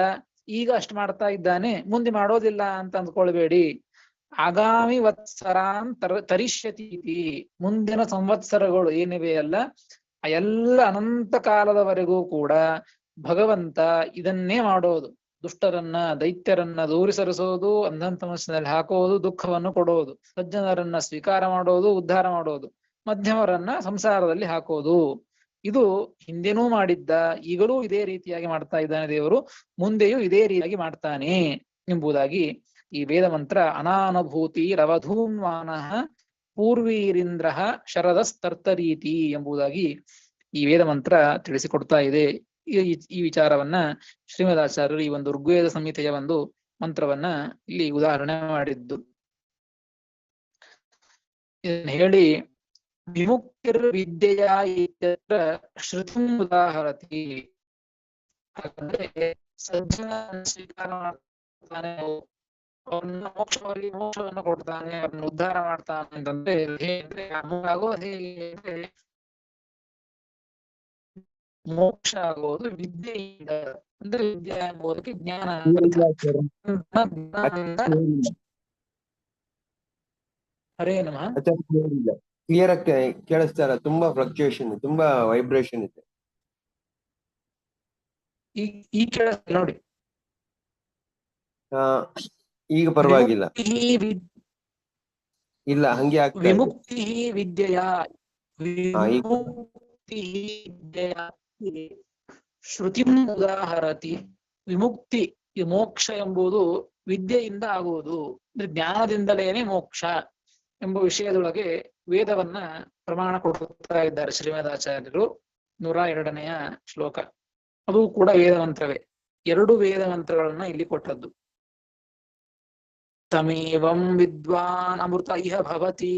ಈಗ ಅಷ್ಟು ಮಾಡ್ತಾ ಇದ್ದಾನೆ, ಮುಂದೆ ಮಾಡೋದಿಲ್ಲ ಅಂತ ಅಂದ್ಕೊಳ್ಬೇಡಿ. ಆಗಾಮಿ ವತ್ಸರಾನ್ ತರಿಷ್ಯತಿ ಇತಿ. ಮುಂದಿನ ಸಂವತ್ಸರಗಳು ಏನಿವೆ ಅಲ್ಲ, ಆ ಎಲ್ಲ ಅನಂತ ಕಾಲದವರೆಗೂ ಕೂಡ ಭಗವಂತ ಇದನ್ನೇ ಮಾಡೋದು. ದುಷ್ಟರನ್ನ ದೈತ್ಯರನ್ನ ದೂರ ಸರಿಸೋದು, ಅಂಧಂತಮಸ್ಸಿನಲ್ಲಿ ಹಾಕೋದು, ದುಃಖವನ್ನು ಕೊಡೋದು, ಸಜ್ಜನರನ್ನ ಸ್ವೀಕಾರ ಮಾಡೋದು, ಉದ್ಧಾರ ಮಾಡೋದು, ಮಧ್ಯಮರನ್ನ ಸಂಸಾರದಲ್ಲಿ ಹಾಕೋದು. ಇದು ಹಿಂದೆನೂ ಮಾಡಿದ್ದ, ಈಗಲೂ ಇದೇ ರೀತಿಯಾಗಿ ಮಾಡ್ತಾ ಇದ್ದಾನೆ ದೇವರು, ಮುಂದೆಯೂ ಇದೇ ರೀತಿಯಾಗಿ ಮಾಡ್ತಾನೆ ಎಂಬುದಾಗಿ ಈ ವೇದ ಮಂತ್ರ ಅನಾನುಭೂತಿ ರವಧೂನ್ವಾನಃ ಪೂರ್ವೀರಿಂದ್ರ ಶರದಸ್ತರ್ತರೀತಿ ಎಂಬುದಾಗಿ ಈ ವೇದ ಮಂತ್ರ ತಿಳಿಸಿಕೊಡ್ತಾ ಇದೆ. ಈ ವಿಚಾರವನ್ನ ಶ್ರೀಮದಾಚಾರ್ಯರು ಈ ಒಂದು ಋಗ್ವೇದ ಸಂಹಿತೆಯ ಒಂದು ಮಂತ್ರವನ್ನ ಇಲ್ಲಿ ಉದಾಹರಣೆ ಮಾಡಿದ್ದು. ಇದನ್ನ ಹೇಳಿ ವಿಮುಕ್ತಿರ್ ವಿದ್ಯೆಯ ಇತ್ಯತ್ರ ಶ್ರುತಿಂ ಉದಾಹರತಿ. ಹಾಗಾದ್ರೆ ಸಜ್ಜನ ಸ್ವೀಕಾರ ಮಾಡ್ತಾನೆ, ಅವ್ರನ್ನ ಮೋಕ್ಷವನ್ನು ಕೊಡ್ತಾನೆ, ಅವ್ರನ್ನ ಉದ್ಧಾರ ಮಾಡ್ತಾನೆ ಅಂತಂದ್ರೆ ಹೇಗೆ ಆಗೋದು? ಹೇಗೆ ಮೋಕ್ಷ ಆಗೋದು ವಿದ್ಯೆಯಿಂದ. ಅಂದ್ರೆ ವಿದ್ಯೆ ಎಂಬುದಕ್ಕೆ ಜ್ಞಾನ. ಹರೇ ನಮಃ. ಕ್ಲಿಯರ್ ಆಗಿ ಕೇಳಿಸ್ತಾ ಇಲ್ಲ, ತುಂಬಾ ಫ್ಲಕ್ಚುಯೇಷನ್, ತುಂಬಾ ವೈಬ್ರೇಷನ್ ಇದೆ. ಈ ಕೇಳಿಸ್ತಾ ನೋಡಿ, ಈಗ ಪರವಾಗಿಲ್ಲ, ಇಲ್ಲ ಹಂಗೆ ಆಗ್ತಾ ಇದೆ. ವಿಮುಕ್ತಿ ವಿದ್ಯೆಯ ಶ್ರುತಿ ಉದಾಹರತಿ. ವಿಮುಕ್ತಿ, ಈ ಮೋಕ್ಷ ಎಂಬುದು ವಿದ್ಯೆಯಿಂದ ಆಗುವುದು, ಅಂದ್ರೆ ಜ್ಞಾನದಿಂದಲೇನೆ ಮೋಕ್ಷ ಎಂಬ ವಿಷಯದೊಳಗೆ ವೇದವನ್ನ ಪ್ರಮಾಣ ಕೊಡುತ್ತಾ ಇದ್ದಾರೆ ಶ್ರೀಮದಾಚಾರ್ಯರು. 102ನೆಯ ಶ್ಲೋಕ, ಅದು ಕೂಡ ವೇದ ಮಂತ್ರವೇ. 2 ವೇದ ಮಂತ್ರಗಳನ್ನ ಇಲ್ಲಿ ಕೊಟ್ಟದ್ದು. ತಮೇವಂ ವಿದ್ವಾನ್ ಅಮೃತ ಇಹ ಭವತಿ.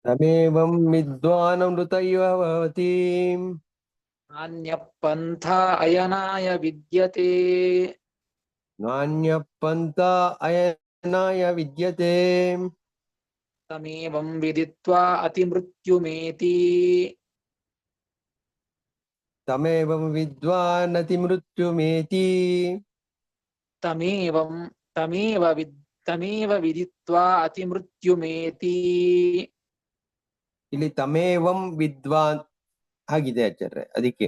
ತಮೇವಂ ವಿದ್ವಾನ್ ಅಮೃತ ಇವ ಭವತಿ. ನಾನ್ಯ ಪಂಥ ಅಯನಾಯ ವಿದ್ಯತೆ. ನಾಣ್ಯ ಪಂಥ ಅಯನಾಯ ವಿದ್ಯತೆ ತಮೇವಂ ವಿದಿತ್ವಾ ಅತಿಮೃತ್ಯುಮೇತಿ ತಮೇವಂ ವಿದ್ವಾನತಿ ಮೃತ್ಯುಮೇತಿ ತಮೇವಂ ತಮೇವ ವಿದಿತ್ವಾ ಅತಿಮೃತ್ಯುಮೇತಿ. ಇಲ್ಲಿ ತಮೇವಂ ವಿದ್ವಾನ್ ಆಗಿದೆ ಆಚಾರ್ಯ, ಅದಕ್ಕೆ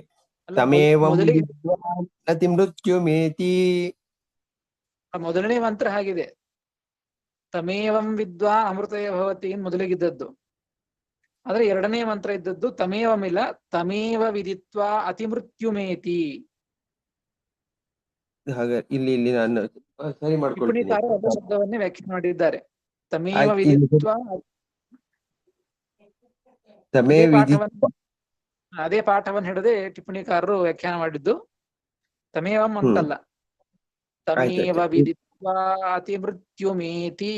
ಅಲ್ಲ, ತಮೇವಂ ಮೊದಲಿಗೆ ವಿದ್ವಾನ್ ಅತಿ ಮೃತ್ಯುಮೇತಿ. ಮೊದಲನೇ ಮಂತ್ರ ಹಾಗಿದೆ, ತಮೇವಂ ವಿದ್ವಾನ್ ಅಮೃತಯ ಭವತಿ ಮೊದಲಿಗಿದ್ದದ್ದು. ಆದ್ರೆ ಎರಡನೇ ಮಂತ್ರ ಇದ್ದದ್ದು ತಮೇವಂ ಇಲ್ಲ, ತಮೇವ ವಿದಿತ್ವಾ ಅತಿಮೃತ್ಯುಮೇತಿ. ಹಾಗೆ ಇಲ್ಲಿ ನಾನು ಸರಿ ಮಾಡ್ಕೊಳ್ತೀನಿ. ಟಿಪ್ಪಣಿಕಾರರು ಅದೇ ಶಬ್ದವನ್ನೇ ವ್ಯಾಖ್ಯಾನ ಮಾಡಿದ್ದಾರೆ. ತಮೇವ ಆಯ್ತು, ವಿದಿತ್ವಾ, ತಮೇ ವಿದಿತ್ವ. ಅದೇ ಪಾಠವನ್ನು ಹಿಡದೆ ಟಿಪ್ಪಣಿಕಾರರು ವ್ಯಾಖ್ಯಾನ ಮಾಡಿದ್ದು. ತಮೇವಂ ಅಂತಲ್ಲ, ತಮೇವ ವಿದಿತ್ವಾ ಅತಿಮೃತ್ಯುಮೇತಿ.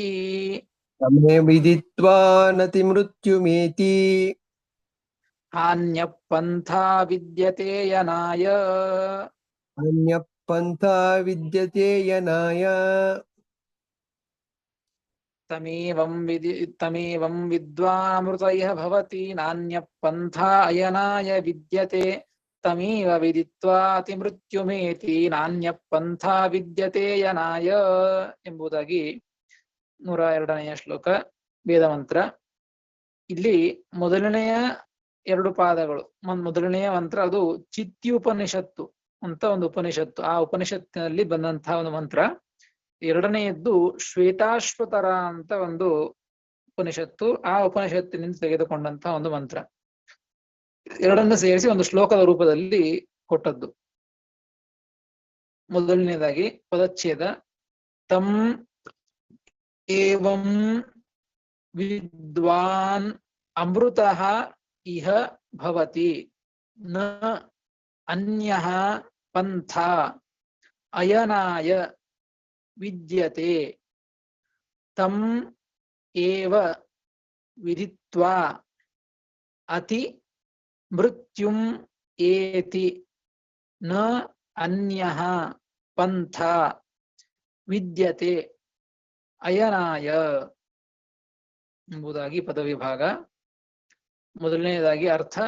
ತಮೇ ವಿದಿತ್ವಾ ನತಿ ಮೃತ್ಯುಮೇತಿ. ಅನ್ಯ ಪಂಥಾ ವಿದ್ಯತೆ ಯನಾಯ. ಅನ್ಯ ಪಂಥ ವಿದ್ಯತೆ ಯನಾಯ. ತಮೇವಂ ವಿದ್ವಾಮೃತಯ ಭವತಿ ನಾನ್ಯ ಪಂಥಾ ಅಯನಾಯ ವಿದ್ಯತೆ ತಮೇವ ವಿದಿತ್ವಾ ಅತಿಮೃತ್ಯುಮೇತಿ ನಾನ್ಯ ಪಂಥಾ ವಿದ್ಯತೆ ಯನಾಯ ಎಂಬುದಾಗಿ 102ನೆಯ ಶ್ಲೋಕ ವೇದಮಂತ್ರ. ಇಲ್ಲಿ ಮೊದಲನೆಯ 2 ಪಾದಗಳು, ಮೊದಲನೆಯ ಮಂತ್ರ ಅದು ಚಿತ್ಯುಪನಿಷತ್ತು ಅಂತ ಒಂದು ಉಪನಿಷತ್ತು, ಆ ಉಪನಿಷತ್ತಿನಲ್ಲಿ ಬಂದಂತಹ ಒಂದು ಮಂತ್ರ. ಎರಡನೆಯದ್ದು ಶ್ವೇತಾಶ್ವತರ ಅಂತ ಒಂದು ಉಪನಿಷತ್ತು, ಆ ಉಪನಿಷತ್ತಿನಿಂದ ತೆಗೆದುಕೊಂಡಂತಹ ಒಂದು ಮಂತ್ರ. ಎರಡನ್ನು ಸೇರಿಸಿ ಒಂದು ಶ್ಲೋಕದ ರೂಪದಲ್ಲಿ ಕೊಟ್ಟದ್ದು. ಮೊದಲನೇದಾಗಿ ಪದಚ್ಛೇದ. ತಂ ಏವಂ ವಿದ್ವಾನ್ ಅಮೃತಃ ಇಹ ಭವತಿ ನ ಅನ್ಯಃ ಪಂಥಾ ಅಯನಾಯ ವಿದ್ಯತೆ ತಂ ಏವ ವಿದಿತ್ವಾ ಅತಿ ಮೃತ್ಯುಂ ಏತಿ ನ ಅನ್ಯಃ ಪಂಥಾ ವಿದ್ಯತೆ ಅಯನಾಯ ಎಂಬುದಾಗಿ ಪದವಿಭಾಗ. ಮೊದಲನೆಯದಾಗಿ ಅರ್ಥ,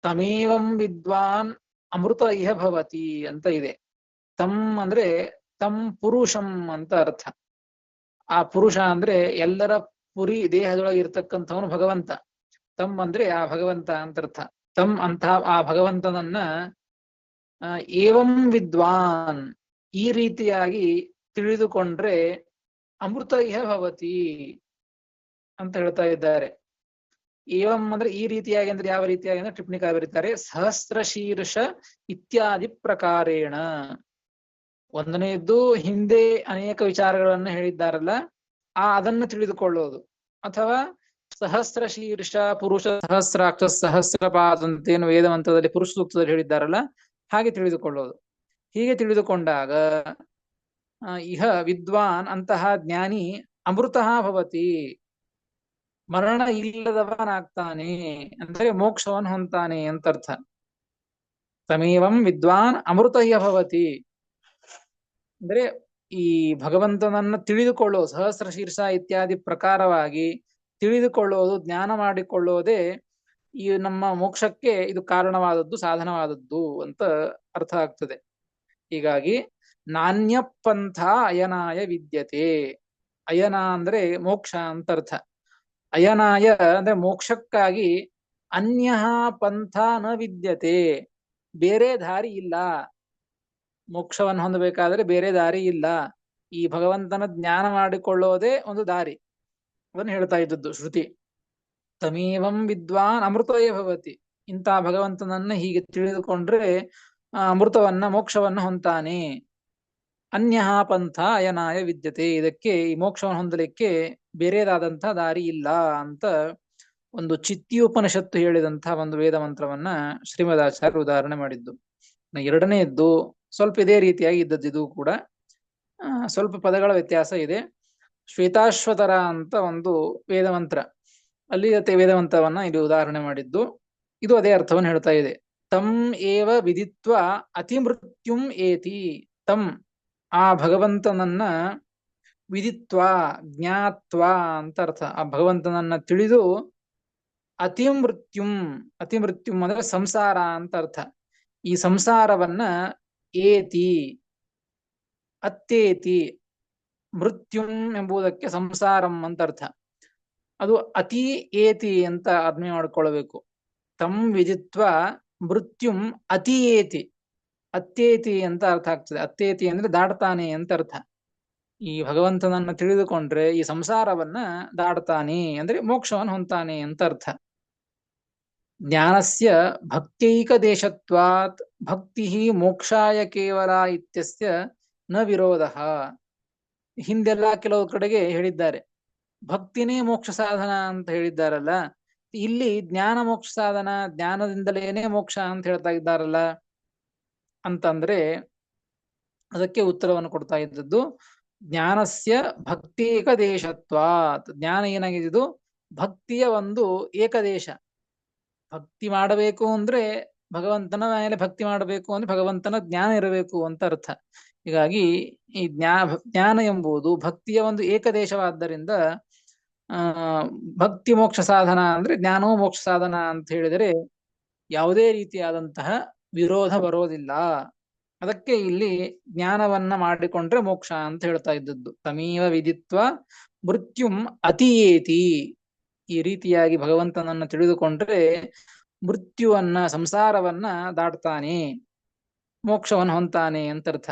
ತಮೇವಂ ವಿದ್ವಾನ್ ಅಮೃತ ಇಹ ಭವತಿ ಅಂತ ಇದೆ. ತಮ್ ಅಂದ್ರೆ ತಮ್ ಪುರುಷಂ ಅಂತ ಅರ್ಥ. ಆ ಪುರುಷ ಅಂದ್ರೆ ಎಲ್ಲರ ಪುರಿ ದೇಹದೊಳಗೆ ಇರ್ತಕ್ಕಂಥವನು ಭಗವಂತ. ತಮ್ ಅಂದ್ರೆ ಆ ಭಗವಂತ ಅಂತ ಅರ್ಥ. ತಮ್ ಅಂತ ಆ ಭಗವಂತನನ್ನ ಏವಂ ವಿದ್ವಾನ್ ಈ ರೀತಿಯಾಗಿ ತಿಳಿದುಕೊಂಡ್ರೆ ಅಮೃತ ಇಹ ಭವತಿ ಅಂತ ಹೇಳ್ತಾ ಇದ್ದಾರೆ. ಏವಂ ಅಂದ್ರೆ ಈ ರೀತಿಯಾಗಿ ಅಂದ್ರೆ ಯಾವ ರೀತಿಯಾಗಿ ಅಂದ್ರೆ ಟಿಪ್ಪಣಿಕಾರ ಬರೀತಾರೆ, ಸಹಸ್ರ ಶೀರ್ಷ ಇತ್ಯಾದಿ ಪ್ರಕಾರೇಣ. ಒಂದನೆಯದ್ದು ಹಿಂದೆ ಅನೇಕ ವಿಚಾರಗಳನ್ನ ಹೇಳಿದ್ದಾರಲ್ಲ, ಅದನ್ನು ತಿಳಿದುಕೊಳ್ಳೋದು. ಅಥವಾ ಸಹಸ್ರ ಶೀರ್ಷ ಪುರುಷ ಸಹಸ್ರಾಕ್ಷ ಸಹಸ್ರಪಾದ ಅಂತೇನು ವೇದಮಂತ್ರದಲ್ಲಿ ಪುರುಷ ಸೂಕ್ತದಲ್ಲಿ ಹೇಳಿದ್ದಾರಲ್ಲ, ಹಾಗೆ ತಿಳಿದುಕೊಳ್ಳೋದು. ಹೀಗೆ ತಿಳಿದುಕೊಂಡಾಗ ಇಹ ವಿದ್ವಾನ್ ಅಂತಹ ಜ್ಞಾನಿ ಅಮೃತಃ ಭವತಿ ಮರಣ ಇಲ್ಲದವನಾಗ್ತಾನೆ, ಅಂದ್ರೆ ಮೋಕ್ಷವನ್ನು ಹೊಂತಾನೆ ಅಂತ ಅರ್ಥ. ತಮೇವಂ ವಿದ್ವಾನ್ ಅಮೃತ ಇಹ ಭವತಿ ಅಂದ್ರೆ ಈ ಭಗವಂತನನ್ನ ತಿಳಿದುಕೊಳ್ಳೋದು, ಸಹಸ್ರ ಶೀರ್ಷ ಇತ್ಯಾದಿ ಪ್ರಕಾರವಾಗಿ ತಿಳಿದುಕೊಳ್ಳೋದು, ಜ್ಞಾನ ಮಾಡಿಕೊಳ್ಳೋದೇ ಈ ನಮ್ಮ ಮೋಕ್ಷಕ್ಕೆ ಇದು ಕಾರಣವಾದದ್ದು, ಸಾಧನವಾದದ್ದು ಅಂತ ಅರ್ಥ ಆಗ್ತದೆ. ಹೀಗಾಗಿ ನಾಣ್ಯ ಪಂಥ ಅಯನಾಯ ವಿದ್ಯತೆ. ಅಯನ ಅಂದ್ರೆ ಮೋಕ್ಷ ಅಂತ ಅರ್ಥ. ಅಯನಾಯ ಅಂದ್ರೆ ಮೋಕ್ಷಕ್ಕಾಗಿ ಅನ್ಯ ಪಂಥ ನ ವಿದ್ಯತೆ, ಬೇರೆ ದಾರಿ ಇಲ್ಲ. ಮೋಕ್ಷವನ್ನು ಹೊಂದಬೇಕಾದ್ರೆ ಬೇರೆ ದಾರಿ ಇಲ್ಲ. ಈ ಭಗವಂತನ ಜ್ಞಾನ ಮಾಡಿಕೊಳ್ಳೋದೇ ಒಂದು ದಾರಿ. ಅದನ್ನು ಹೇಳ್ತಾ ಇದ್ದದ್ದು ಶ್ರುತಿ. ತಮೇವಂ ವಿದ್ವಾನ್ ಅಮೃತಯೇ ಭವತಿ, ಇಂಥ ಭಗವಂತನನ್ನ ಹೀಗೆ ತಿಳಿದುಕೊಂಡ್ರೆ ಅಮೃತವನ್ನ ಮೋಕ್ಷವನ್ನ ಹೊಂತಾನೆ. ಅನ್ಯ ಪಂಥ ಅಯನಾಯ ವಿದ್ಯತೆ, ಇದಕ್ಕೆ ಈ ಮೋಕ್ಷವನ್ನು ಹೊಂದಲಿಕ್ಕೆ ಬೇರೆದಾದಂತಹ ದಾರಿ ಇಲ್ಲ ಅಂತ ಒಂದು ಚಿತ್ಯೋಪನಿಷತ್ತು ಹೇಳಿದಂತಹ ಒಂದು ವೇದ ಮಂತ್ರವನ್ನ ಶ್ರೀಮದಾಚಾರ್ಯರು ಉದಾಹರಣೆ ಮಾಡಿದ್ದು. ಎರಡನೆಯದ್ದು ಸ್ವಲ್ಪ ಇದೇ ರೀತಿಯಾಗಿ ಇದ್ದದ್ದು. ಇದು ಕೂಡ ಸ್ವಲ್ಪ ಪದಗಳ ವ್ಯತ್ಯಾಸ ಇದೆ. ಶ್ವೇತಾಶ್ವತರ ಅಂತ ಒಂದು ವೇದ ಮಂತ್ರ, ಅಲ್ಲಿ ವೇದ ಮಂತ್ರವನ್ನ ಇಲ್ಲಿ ಉದಾಹರಣೆ ಮಾಡಿದ್ದು. ಇದು ಅದೇ ಅರ್ಥವನ್ನು ಹೇಳ್ತಾ ಇದೆ. ತಮ್ ಏವ ವಿದಿತ್ವ ಅತಿ ಮೃತ್ಯುಂ ಏತಿ. ತಮ್ ಆ ಭಗವಂತನನ್ನ ವಿದಿತ್ವಾ ಜ್ಞಾತ್ವಾ ಅಂತ ಅರ್ಥ. ಆ ಭಗವಂತನನ್ನ ತಿಳಿದು ಅತಿಮೃತ್ಯುಂ, ಅತಿಮೃತ್ಯುಂ ಅಂದ್ರೆ ಸಂಸಾರ ಅಂತ ಅರ್ಥ. ಈ ಸಂಸಾರವನ್ನ ಏತಿ, ಅತ್ತೇತಿ, ಮೃತ್ಯುಂ ಎಂಬುದಕ್ಕೆ ಸಂಸಾರಂ ಅಂತ ಅರ್ಥ. ಅದು ಅತಿ ಏತಿ ಅಂತ ಅರ್ಥ ಮಾಡ್ಕೊಳ್ಬೇಕು. ತಂ ವಿದಿತ್ವ ಮೃತ್ಯುಂ ಅತಿ ಏತಿ, ಅತ್ತೇತಿ ಅಂತ ಅರ್ಥ ಆಗ್ತದೆ. ಅತ್ತೇತಿ ಅಂದ್ರೆ ದಾಟ್ತಾನೆ ಅಂತ ಅರ್ಥ. ಈ ಭಗವಂತನನ್ನ ತಿಳಿದುಕೊಂಡ್ರೆ ಈ ಸಂಸಾರವನ್ನ ದಾಟ್ತಾನೆ ಅಂದ್ರೆ ಮೋಕ್ಷವನ್ನು ಹೊಂತಾನೆ ಅಂತ ಅರ್ಥ. ಜ್ಞಾನಸ್ಯ ಭಕ್ತೈಕ ದೇಶತ್ವಾತ್ ಭಕ್ತಿ ಮೋಕ್ಷಾಯ ಕೇವಲ ಇತ್ಯಸ್ಯ ನ ವಿರೋಧ. ಹಿಂದೆಲ್ಲ ಕೆಲವು ಕಡೆಗೆ ಹೇಳಿದ್ದಾರೆ ಭಕ್ತಿನೇ ಮೋಕ್ಷ ಸಾಧನ ಅಂತ ಹೇಳಿದ್ದಾರಲ್ಲ, ಇಲ್ಲಿ ಜ್ಞಾನ ಮೋಕ್ಷ ಸಾಧನ, ಜ್ಞಾನದಿಂದಲೇನೆ ಮೋಕ್ಷ ಅಂತ ಹೇಳ್ತಾ ಇದ್ದಾರಲ್ಲ ಅಂತಂದ್ರೆ ಅದಕ್ಕೆ ಉತ್ತರವನ್ನು ಕೊಡ್ತಾ ಇದ್ದದ್ದು ಜ್ಞಾನಸ್ಯ ಭಕ್ತೇಕ ದೇಶತ್ವಾತ್. ಜ್ಞಾನ ಏನಾಗಿದೆ, ಇದು ಭಕ್ತಿಯ ಒಂದು ಏಕದೇಶ. ಭಕ್ತಿ ಮಾಡಬೇಕು ಅಂದ್ರೆ ಭಗವಂತನ ಮೇಲೆ ಭಕ್ತಿ ಮಾಡಬೇಕು ಅಂದ್ರೆ ಭಗವಂತನ ಜ್ಞಾನ ಇರಬೇಕು ಅಂತ ಅರ್ಥ. ಹೀಗಾಗಿ ಈ ಜ್ಞಾನ ಎಂಬುದು ಭಕ್ತಿಯ ಒಂದು ಏಕದೇಶವಾದ್ದರಿಂದ ಆ ಭಕ್ತಿ ಮೋಕ್ಷ ಸಾಧನ ಅಂದ್ರೆ ಜ್ಞಾನವೂ ಮೋಕ್ಷ ಸಾಧನ ಅಂತ ಹೇಳಿದರೆ ಯಾವುದೇ ರೀತಿಯಾದಂತಹ ವಿರೋಧ ಬರೋದಿಲ್ಲ. ಅದಕ್ಕೆ ಇಲ್ಲಿ ಜ್ಞಾನವನ್ನ ಮಾಡಿಕೊಂಡ್ರೆ ಮೋಕ್ಷ ಅಂತ ಹೇಳ್ತಾ ಇದ್ದದ್ದು. ತಮೀವ ವಿದಿತ್ವ ಮೃತ್ಯುಂ ಅತಿಯೇತಿ. ಈ ರೀತಿಯಾಗಿ ಭಗವಂತನನ್ನ ತಿಳಿದುಕೊಂಡ್ರೆ ಮೃತ್ಯುವನ್ನ, ಸಂಸಾರವನ್ನ ದಾಟ್ತಾನೆ, ಮೋಕ್ಷವನ್ನು ಹೊಂತಾನೆ ಅಂತ ಅರ್ಥ.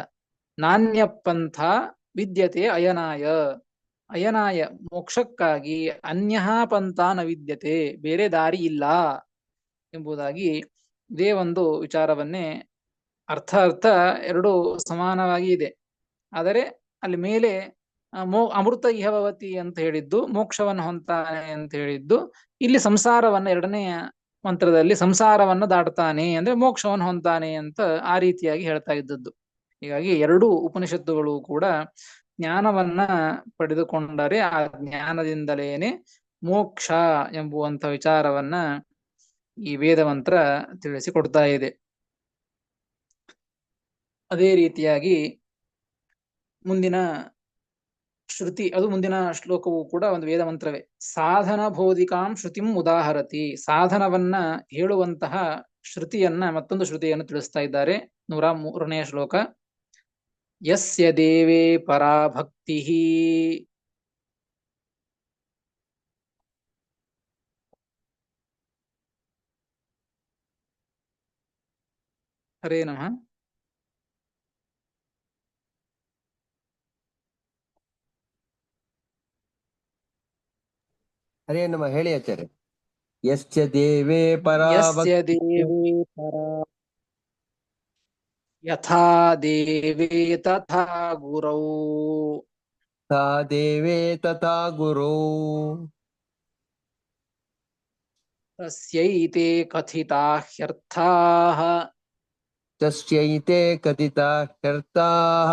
ನಾಣ್ಯ ಪಂಥ ವಿದ್ಯತೆ ಅಯನಾಯ. ಅಯನಾಯ ಮೋಕ್ಷಕ್ಕಾಗಿ ಅನ್ಯ ಪಂಥ ನ ವಿದ್ಯತೆ, ಬೇರೆ ದಾರಿ ಇಲ್ಲ ಎಂಬುದಾಗಿ ಇದೇ ಒಂದು ವಿಚಾರವನ್ನೇ ಅರ್ಥ ಎರಡು ಸಮಾನವಾಗಿ ಇದೆ. ಆದರೆ ಅಲ್ಲಿ ಮೇಲೆ ಅಮೃತ ಇಹಭವತಿ ಅಂತ ಹೇಳಿದ್ದು ಮೋಕ್ಷವನ್ನು ಹೊಂತಾನೆ ಅಂತ ಹೇಳಿದ್ದು, ಇಲ್ಲಿ ಸಂಸಾರವನ್ನ ಎರಡನೆಯ ಮಂತ್ರದಲ್ಲಿ ಸಂಸಾರವನ್ನ ದಾಟ್ತಾನೆ ಅಂದ್ರೆ ಮೋಕ್ಷವನ್ನು ಹೊಂತಾನೆ ಅಂತ ಆ ರೀತಿಯಾಗಿ ಹೇಳ್ತಾ ಇದ್ದದ್ದು. ಹೀಗಾಗಿ ಎರಡೂ ಉಪನಿಷತ್ತುಗಳು ಕೂಡ ಜ್ಞಾನವನ್ನ ಪಡೆದುಕೊಂಡರೆ ಆ ಜ್ಞಾನದಿಂದಲೇನೆ ಮೋಕ್ಷ ಎಂಬುವಂತ ವಿಚಾರವನ್ನ ಈ ವೇದ ಮಂತ್ರ ತಿಳಿಸಿಕೊಡ್ತಾ ಇದೆ. ಅದೇ ರೀತಿಯಾಗಿ ಮುಂದಿನ ಶ್ರುತಿ, ಅದು ಮುಂದಿನ ಶ್ಲೋಕವು ಕೂಡ ಒಂದು ವೇದ ಮಂತ್ರವೇ. ಸಾಧನ ಬೋಧಿಕಾಂ ಶ್ರುತಿಂ ಉದಾಹರತಿ. ಸಾಧನವನ್ನ ಹೇಳುವಂತಹ ಶ್ರುತಿಯನ್ನ, ಮತ್ತೊಂದು ಶ್ರುತಿಯನ್ನು ತಿಳಿಸ್ತಾ ಇದ್ದಾರೆ. 103ನೇ ಶ್ಲೋಕ. ಯಸ್ಯ ದೇವೇ ಪರಾಭಕ್ತಿ ಹರೇ ನಮಃ. ಹರೇ ನಮ ಹೇಳಿ ಆಚಾರ್ಯ. ಯಶ್ಚ ದೇವೇ ಪರಾ ಯಸ್ಯ ದೇವೇ ಪರಾ ಯಥಾ ದೇವೇ ತಥಾ ಗುರೌ ಸಾ ದೇವೇ ತಥಾ ಗುರು ತಸ್ಯೈತೆ ಕಥಿತಾ ಹ್ಯರ್ಥಾಃ ತಸ್ಯೈತೆ ಕಥಿತಾ ಹ್ಯರ್ಥಾಃ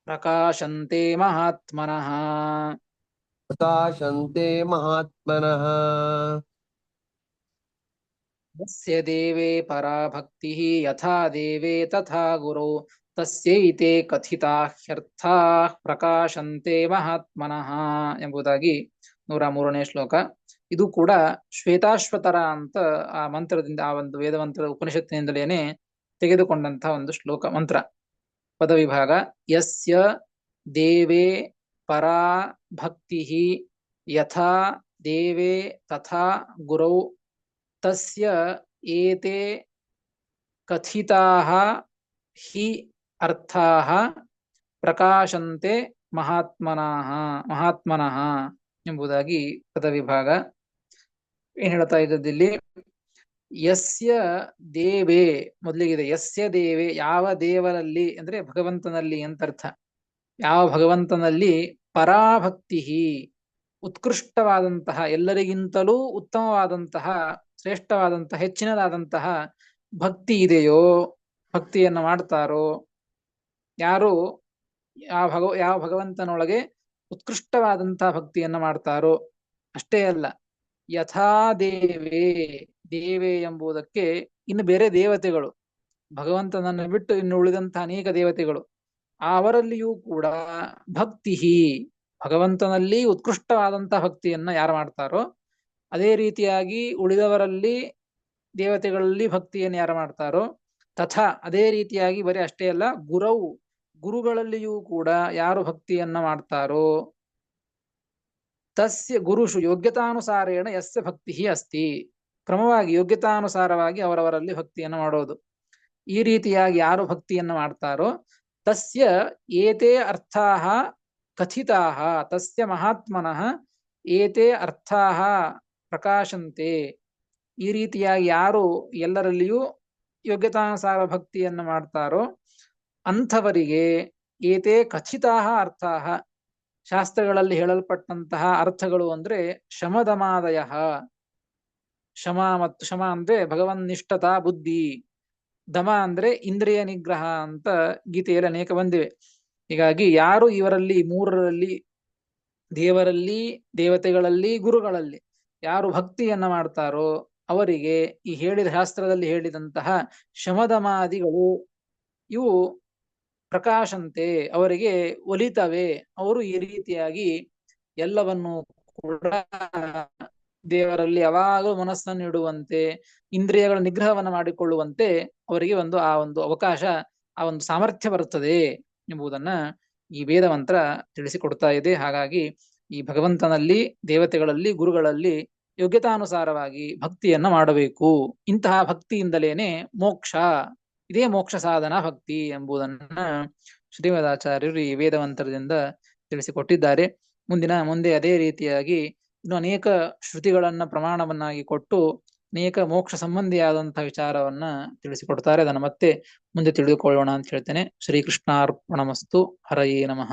ಪ್ರಕಾಶಂತೆ ಮಹಾತ್ಮನಃ. ಪ್ರಕಾಶಂತೆ ಮಹಾತ್ಮನಃ. ಯಸ್ಯ ದೇವೇ ಪರಾ ಭಕ್ತಿಃ ಯಥಾ ದೇವೇ ತಥಾ ಗುರೌ ತಸ್ಯೈತೆ ಕಥಿತಾ ಹ್ಯರ್ಥಾಃ ಪ್ರಕಾಶಂತೆ ಮಹಾತ್ಮನಃ ಎಂಬುದಾಗಿ 103ನೇ ಶ್ಲೋಕ. ಇದು ಕೂಡ ಶ್ವೇತಾಶ್ವತರ ಅಂತ ಆ ಮಂತ್ರದಿಂದ, ಆ ಒಂದು ವೇದ ಮಂತ್ರದ ಉಪನಿಷತ್ತಿನಿಂದಲೇನೆ ತೆಗೆದುಕೊಂಡಂತಹ ಒಂದು ಶ್ಲೋಕ ಮಂತ್ರ ಪದವಿಭಾಗ. ಯಸ್ಯ ದೇವೇ ಪರಾ ಭಕ್ತಿಃ ಯಥಾ ದೇವೇ ತಥಾ ಗುರೌ ತಸ್ಯ ಏತೆ ಕಥಿತಾಃ ಹಿ ಅರ್ಥಾಃ ಪ್ರಕಾಶಂತೆ ಮಹಾತ್ಮನಃ ಎಂಬುದಾಗಿ ಪದವಿಭಾಗ. ಏನ್ ಹೇಳ್ತಾ ಇದ್ದದ್ದಿಲ್ಲಿ, ಯಸ್ಯ ದೇವೇ ಮೊದಲಿಗಿದೆ. ಯಸ್ಯ ದೇವೇ, ಯಾವ ದೇವರಲ್ಲಿ ಅಂದ್ರೆ ಭಗವಂತನಲ್ಲಿ ಅಂತ ಅರ್ಥ. ಯಾವ ಭಗವಂತನಲ್ಲಿ ಪರಾಭಕ್ತಿ, ಉತ್ಕೃಷ್ಟವಾದಂತಹ, ಎಲ್ಲರಿಗಿಂತಲೂ ಉತ್ತಮವಾದಂತಹ, ಶ್ರೇಷ್ಠವಾದಂತಹ, ಹೆಚ್ಚಿನದಾದಂತಹ ಭಕ್ತಿ ಇದೆಯೋ, ಭಕ್ತಿಯನ್ನು ಮಾಡ್ತಾರೋ, ಯಾರು ಯಾವ ಭಗವಂತನೊಳಗೆ ಉತ್ಕೃಷ್ಟವಾದಂತಹ ಭಕ್ತಿಯನ್ನ ಮಾಡ್ತಾರೋ, ಅಷ್ಟೇ ಅಲ್ಲ ಯಥಾ ದೇವೇ, ದೇವೇ ಎಂಬುದಕ್ಕೆ ಇನ್ನು ಬೇರೆ ದೇವತೆಗಳು, ಭಗವಂತನನ್ನು ಬಿಟ್ಟು ಇನ್ನು ಉಳಿದಂತಹ ಅನೇಕ ದೇವತೆಗಳು, ಅವರಲ್ಲಿಯೂ ಕೂಡ ಭಕ್ತಿ, ಭಗವಂತನಲ್ಲಿ ಉತ್ಕೃಷ್ಟವಾದಂತಹ ಭಕ್ತಿಯನ್ನ ಯಾರು ಮಾಡ್ತಾರೋ, ಅದೇ ರೀತಿಯಾಗಿ ಉಳಿದವರಲ್ಲಿ ದೇವತೆಗಳಲ್ಲಿ ಭಕ್ತಿಯನ್ನು ಯಾರು ಮಾಡ್ತಾರೋ, ತಥಾ ಅದೇ ರೀತಿಯಾಗಿ ಬರೀ ಅಷ್ಟೇ ಅಲ್ಲ, ಗುರವು ಗುರುಗಳಲ್ಲಿಯೂ ಕೂಡ ಯಾರು ಭಕ್ತಿಯನ್ನ ಮಾಡ್ತಾರೋ, ತಸ್ಯ ಗುರುಷು ಯೋಗ್ಯತಾನುಸಾರೇಣ ಯಸ್ಯ ಭಕ್ತಿ ಅಸ್ತಿ, ಕ್ರಮವಾಗಿ ಯೋಗ್ಯತಾನುಸಾರವಾಗಿ ಅವರವರಲ್ಲಿ ಭಕ್ತಿಯನ್ನು ಮಾಡೋದು. ಈ ರೀತಿಯಾಗಿ ಯಾರು ಭಕ್ತಿಯನ್ನು ಮಾಡ್ತಾರೋ, ತಸ್ಯ ಏತೇ ಅರ್ಥಾಹ ಕಥಿತಾಹ ತಸ್ಯ ಮಹಾತ್ಮನಃ ಏತೇ ಅರ್ಥಾಹ ಪ್ರಕಾಶಂತೆ. ಈ ರೀತಿಯಾಗಿ ಯಾರು ಎಲ್ಲರಲ್ಲಿಯೂ ಯೋಗ್ಯತಾನುಸಾರ ಭಕ್ತಿಯನ್ನು ಮಾಡ್ತಾರೋ ಅಂಥವರಿಗೆ ಏತೇ ಕಥಿತಾಹ ಅರ್ಥಾಹ, ಶಾಸ್ತ್ರಗಳಲ್ಲಿ ಹೇಳಲ್ಪಟ್ಟಂತಹ ಅರ್ಥಗಳು ಅಂದ್ರೆ ಶಮದಮಾದಯ. ಶಮ ಅಂದ್ರೆ ಭಗವನ್ನಿಷ್ಠತಾ ಬುದ್ಧಿ, ದಮ ಅಂದ್ರೆ ಇಂದ್ರಿಯ ನಿಗ್ರಹ ಅಂತ ಗೀತೆಯಲ್ಲಿ ಅನೇಕ ಬಂದಿವೆ. ಹೀಗಾಗಿ ಯಾರು ಇವರಲ್ಲಿ ಮೂರರಲ್ಲಿ, ದೇವರಲ್ಲಿ, ದೇವತೆಗಳಲ್ಲಿ, ಗುರುಗಳಲ್ಲಿ ಯಾರು ಭಕ್ತಿಯನ್ನ ಮಾಡ್ತಾರೋ ಅವರಿಗೆ ಈ ಹೇಳಿದ ಶಾಸ್ತ್ರದಲ್ಲಿ ಹೇಳಿದಂತಹ ಶಮದಮಾದಿಗಳು ಇವು ಪ್ರಕಾಶಂತೆ, ಅವರಿಗೆ ಒಲಿತವೆ. ಅವರು ಈ ರೀತಿಯಾಗಿ ಎಲ್ಲವನ್ನು ಕೂಡ ದೇವರಲ್ಲಿ ಯಾವಾಗಲೂ ಮನಸ್ಸನ್ನು ಇಡುವಂತೆ, ಇಂದ್ರಿಯಗಳ ನಿಗ್ರಹವನ್ನು ಮಾಡಿಕೊಳ್ಳುವಂತೆ ಅವರಿಗೆ ಆ ಒಂದು ಅವಕಾಶ, ಆ ಒಂದು ಸಾಮರ್ಥ್ಯ ಬರುತ್ತದೆ ಎಂಬುದನ್ನ ಈ ವೇದ ಮಂತ್ರ ತಿಳಿಸಿಕೊಡ್ತಾ ಇದೆ. ಹಾಗಾಗಿ ಈ ಭಗವಂತನಲ್ಲಿ, ದೇವತೆಗಳಲ್ಲಿ, ಗುರುಗಳಲ್ಲಿ ಯೋಗ್ಯತಾನುಸಾರವಾಗಿ ಭಕ್ತಿಯನ್ನ ಮಾಡಬೇಕು. ಇಂತಹ ಭಕ್ತಿಯಿಂದಲೇನೆ ಮೋಕ್ಷ, ಇದೇ ಮೋಕ್ಷ ಸಾಧನ ಭಕ್ತಿ ಎಂಬುದನ್ನ ಶ್ರೀಮದಾಚಾರ್ಯರು ಈ ವೇದ ಮಂತ್ರದಿಂದ ತಿಳಿಸಿಕೊಟ್ಟಿದ್ದಾರೆ. ಮುಂದೆ ಅದೇ ರೀತಿಯಾಗಿ ಇನ್ನು ಅನೇಕ ಶ್ರುತಿಗಳನ್ನ ಪ್ರಮಾಣವನ್ನಾಗಿ ಕೊಟ್ಟು ಅನೇಕ ಮೋಕ್ಷ ಸಂಬಂಧಿಯಾದಂತಹ ವಿಚಾರವನ್ನ ತಿಳಿಸಿಕೊಡ್ತಾರೆ. ಅದನ್ನು ಮತ್ತೆ ಮುಂದೆ ತಿಳಿದುಕೊಳ್ಳೋಣ ಅಂತ ಹೇಳ್ತೇನೆ. ಶ್ರೀಕೃಷ್ಣಾರ್ಪಣಮಸ್ತು. ಹರಯೇ ನಮಃ.